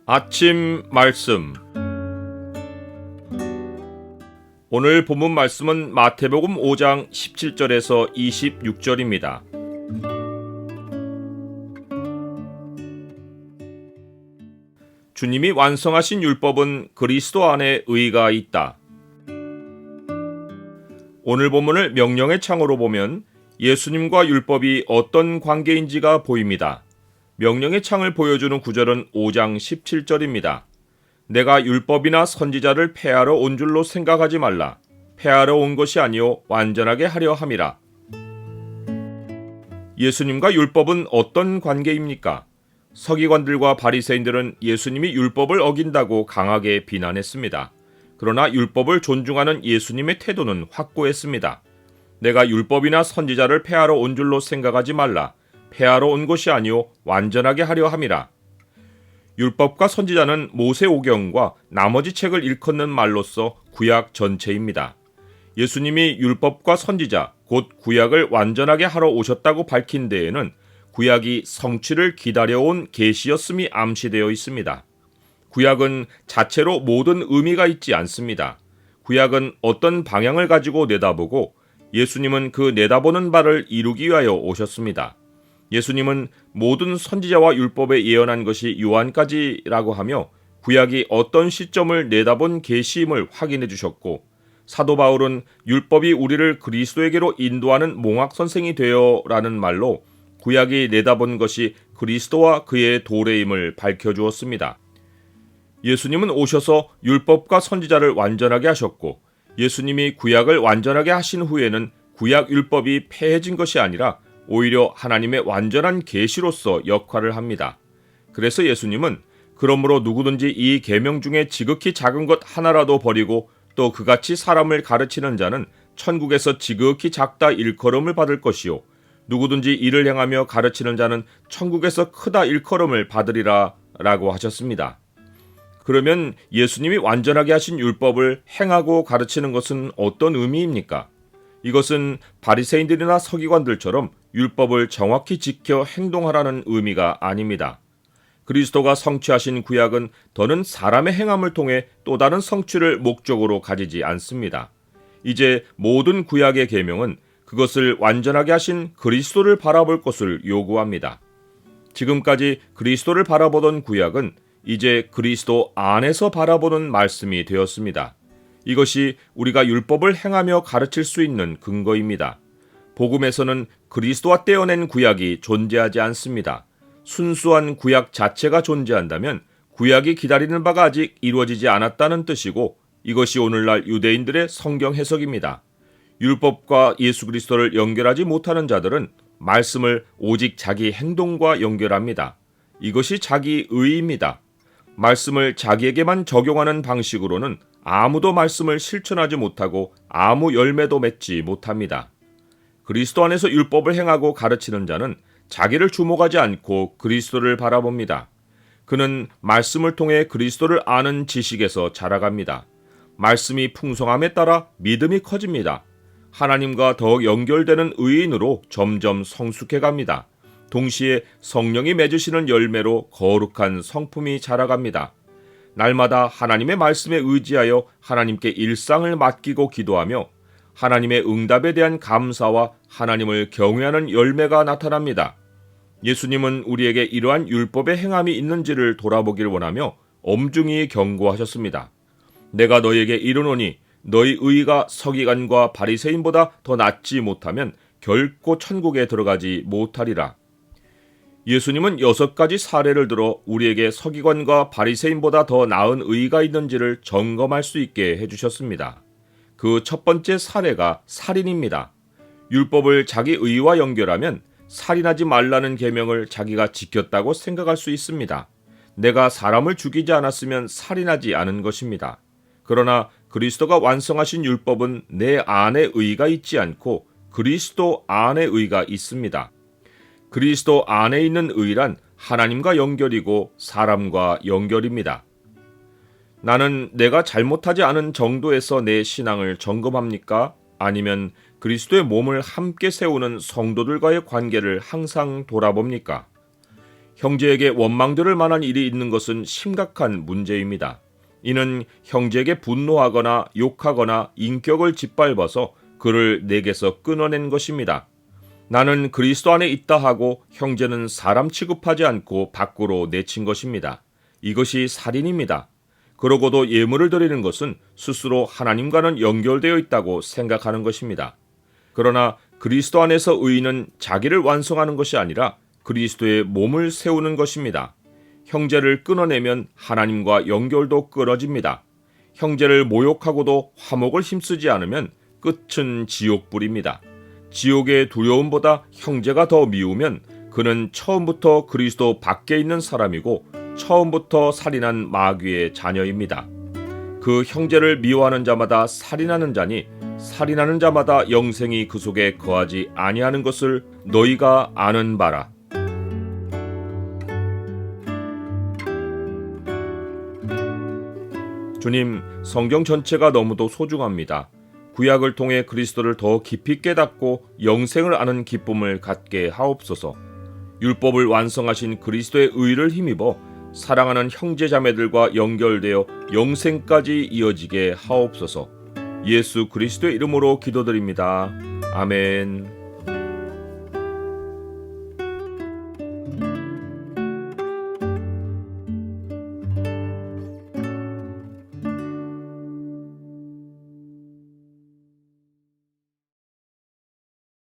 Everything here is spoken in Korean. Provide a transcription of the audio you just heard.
아침 말씀. 오늘 본문 말씀은 마태복음 5장 17절에서 26절입니다. 주님이 완성하신 율법은 그리스도 안에 의가 있다. 오늘 본문을 명령의 창으로 보면 예수님과 율법이 어떤 관계인지가 보입니다. 명령의 창을 보여주는 구절은 5장 17절입니다. 내가 율법이나 선지자를 폐하러 온 줄로 생각하지 말라. 폐하러 온 것이 아니요 완전하게 하려 함이라. 예수님과 율법은 어떤 관계입니까? 서기관들과 바리새인들은 예수님이 율법을 어긴다고 강하게 비난했습니다. 그러나 율법을 존중하는 예수님의 태도는 확고했습니다. 내가 율법이나 선지자를 폐하러 온 줄로 생각하지 말라. 폐하러 온 것이 아니요 완전하게 하려 함이라. 율법과 선지자는 모세오경과 나머지 책을 일컫는 말로서 구약 전체입니다. 예수님이 율법과 선지자, 곧 구약을 완전하게 하러 오셨다고 밝힌 데에는 구약이 성취를 기다려온 계시였음이 암시되어 있습니다. 구약은 자체로 모든 의미가 있지 않습니다. 구약은 어떤 방향을 가지고 내다보고 예수님은 그 내다보는 바를 이루기 위하여 오셨습니다. 예수님은 모든 선지자와 율법에 예언한 것이 요한까지라고 하며 구약이 어떤 시점을 내다본 계시임을 확인해 주셨고, 사도 바울은 율법이 우리를 그리스도에게로 인도하는 몽학선생이 되어라는 말로 구약이 내다본 것이 그리스도와 그의 도래임을 밝혀주었습니다. 예수님은 오셔서 율법과 선지자를 완전하게 하셨고, 예수님이 구약을 완전하게 하신 후에는 구약 율법이 폐해진 것이 아니라 오히려 하나님의 완전한 계시로서 역할을 합니다. 그래서 예수님은 그러므로 누구든지 이 계명 중에 지극히 작은 것 하나라도 버리고 또 그같이 사람을 가르치는 자는 천국에서 지극히 작다 일컬음을 받을 것이요 누구든지 이를 행하며 가르치는 자는 천국에서 크다 일컬음을 받으리라 라고 하셨습니다. 그러면 예수님이 완전하게 하신 율법을 행하고 가르치는 것은 어떤 의미입니까? 이것은 바리새인들이나 서기관들처럼 율법을 정확히 지켜 행동하라는 의미가 아닙니다. 그리스도가 성취하신 구약은 더는 사람의 행함을 통해 또 다른 성취를 목적으로 가지지 않습니다. 이제 모든 구약의 계명은 그것을 완전하게 하신 그리스도를 바라볼 것을 요구합니다. 지금까지 그리스도를 바라보던 구약은 이제 그리스도 안에서 바라보는 말씀이 되었습니다. 이것이 우리가 율법을 행하며 가르칠 수 있는 근거입니다. 복음에서는 그리스도와 떼어낸 구약이 존재하지 않습니다. 순수한 구약 자체가 존재한다면 구약이 기다리는 바가 아직 이루어지지 않았다는 뜻이고, 이것이 오늘날 유대인들의 성경 해석입니다. 율법과 예수 그리스도를 연결하지 못하는 자들은 말씀을 오직 자기 행동과 연결합니다. 이것이 자기 의입니다. 말씀을 자기에게만 적용하는 방식으로는 아무도 말씀을 실천하지 못하고 아무 열매도 맺지 못합니다. 그리스도 안에서 율법을 행하고 가르치는 자는 자기를 주목하지 않고 그리스도를 바라봅니다. 그는 말씀을 통해 그리스도를 아는 지식에서 자라갑니다. 말씀이 풍성함에 따라 믿음이 커집니다. 하나님과 더욱 연결되는 의인으로 점점 성숙해 갑니다. 동시에 성령이 맺으시는 열매로 거룩한 성품이 자라갑니다. 날마다 하나님의 말씀에 의지하여 하나님께 일상을 맡기고 기도하며 하나님의 응답에 대한 감사와 하나님을 경외하는 열매가 나타납니다. 예수님은 우리에게 이러한 율법의 행함이 있는지를 돌아보길 원하며 엄중히 경고하셨습니다. 내가 너희에게 이르노니 너희 의가 서기관과 바리새인보다 더 낫지 못하면 결코 천국에 들어가지 못하리라. 예수님은 6가지 사례를 들어 우리에게 서기관과 바리새인보다 더 나은 의가 있는지를 점검할 수 있게 해주셨습니다. 그 첫 번째 사례가 살인입니다. 율법을 자기 의와 연결하면 살인하지 말라는 계명을 자기가 지켰다고 생각할 수 있습니다. 내가 사람을 죽이지 않았으면 살인하지 않은 것입니다. 그러나 그리스도가 완성하신 율법은 내 안에 의가 있지 않고 그리스도 안에 의가 있습니다. 그리스도 안에 있는 의란 하나님과 연결이고 사람과 연결입니다. 나는 내가 잘못하지 않은 정도에서 내 신앙을 점검합니까? 아니면 그리스도의 몸을 함께 세우는 성도들과의 관계를 항상 돌아봅니까? 형제에게 원망들을 만한 일이 있는 것은 심각한 문제입니다. 이는 형제에게 분노하거나 욕하거나 인격을 짓밟아서 그를 내게서 끊어낸 것입니다. 나는 그리스도 안에 있다 하고 형제는 사람 취급하지 않고 밖으로 내친 것입니다. 이것이 살인입니다. 그러고도 예물을 드리는 것은 스스로 하나님과는 연결되어 있다고 생각하는 것입니다. 그러나 그리스도 안에서 의인은 자기를 완성하는 것이 아니라 그리스도의 몸을 세우는 것입니다. 형제를 끊어내면 하나님과 연결도 끊어집니다. 형제를 모욕하고도 화목을 힘쓰지 않으면 끝은 지옥불입니다. 지옥의 두려움보다 형제가 더 미우면 그는 처음부터 그리스도 밖에 있는 사람이고 처음부터 살인한 마귀의 자녀입니다. 그 형제를 미워하는 자마다 살인하는 자니 살인하는 자마다 영생이 그 속에 거하지 아니하는 것을 너희가 아는 바라. 주님, 성경 전체가 너무도 소중합니다. 구약을 통해 그리스도를 더 깊이 깨닫고 영생을 아는 기쁨을 갖게 하옵소서. 율법을 완성하신 그리스도의 의를 힘입어 사랑하는 형제자매들과 연결되어 영생까지 이어지게 하옵소서. 예수 그리스도의 이름으로 기도드립니다. 아멘.